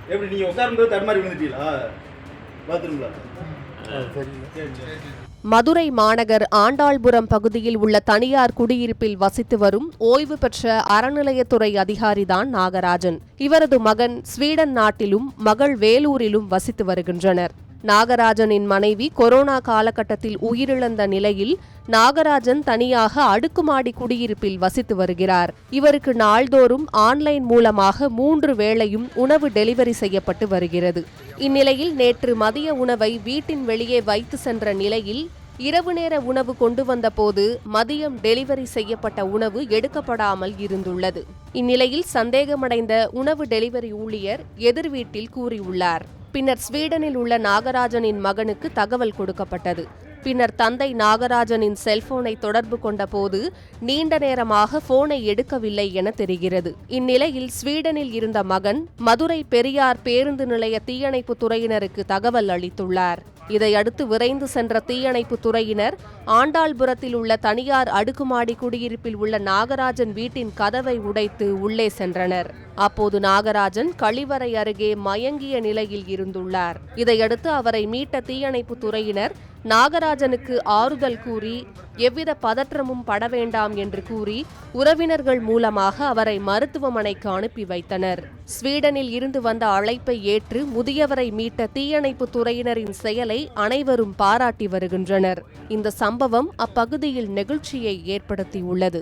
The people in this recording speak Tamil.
எப்படி நீங்க உட்கார்ந்து தடுமாறி விழுந்துட்டீங்களா பாத்ரூம்ல? மதுரை மாநகர் ஆண்டாள்புரம் பகுதியில் உள்ள தனியார் குடியிருப்பில் வசித்து வரும் ஓய்வு பெற்ற அறநிலையத்துறை அதிகாரிதான் நாகராஜன். இவரது மகன் ஸ்வீடன் நாட்டிலும் மகள் வேலூரிலும் வசித்து வருகின்றனர். நாகராஜனின் மனைவி கொரோனா காலகட்டத்தில் உயிரிழந்த நிலையில் நாகராஜன் தனியாக அடுக்குமாடி குடியிருப்பில் வசித்து வருகிறார். இவருக்கு நாள்தோறும் ஆன்லைன் மூலமாக 3 வேளையும் உணவு டெலிவரி செய்யப்பட்டு வருகிறது. இந்நிலையில் நேற்று மதிய உணவை வீட்டின் வெளியே வைத்து சென்ற நிலையில் இரவு நேர உணவு கொண்டு வந்தபோது மதியம் டெலிவரி செய்யப்பட்ட உணவு எடுக்கப்படாமல் இருந்துள்ளது. இந்நிலையில் சந்தேகமடைந்த உணவு டெலிவரி ஊழியர் எதிர் வீட்டில் கூறியுள்ளார். பின்னர் ஸ்வீடனில் உள்ள நாகராஜனின் மகனுக்கு தகவல் கொடுக்கப்பட்டது. பின்னர் தந்தை நாகராஜனின் செல்போனை தொடர்பு கொண்ட போது நீண்ட நேரமாக போனை எடுக்கவில்லை என தெரிகிறது. இந்நிலையில் ஸ்வீடனில் இருந்த மகன் மதுரை பெரியார் பேருந்து நிலைய தீயணைப்பு துறையினருக்கு தகவல் அளித்துள்ளார். இதையடுத்து விரைந்து சென்ற தீயணைப்பு துறையினர் ஆண்டாள்புரத்தில் உள்ள தனியார் அடுக்குமாடி குடியிருப்பில் உள்ள நாகராஜன் வீட்டின் கதவை உடைத்து உள்ளே சென்றனர். அப்போது நாகராஜன் கழிவறை அருகே மயங்கிய நிலையில் இருந்துள்ளார். இதையடுத்து அவரை மீட்ட தீயணைப்பு துறையினர் நாகராஜனுக்கு ஆறுதல் கூறி எவ்வித பதற்றமும் பட வேண்டாம் என்று கூறி உறவினர்கள் மூலமாக அவரை மருத்துவமனைக்கு அனுப்பி வைத்தனர். ஸ்வீடனில் இருந்து வந்த அழைப்பை ஏற்று முதியவரை மீட்ட தீயணைப்பு துறையினரின் செயலை அனைவரும் பாராட்டி வருகின்றனர். இந்த சம்பவம் அப்பகுதியில் நெகிழ்ச்சியை ஏற்படுத்தியுள்ளது.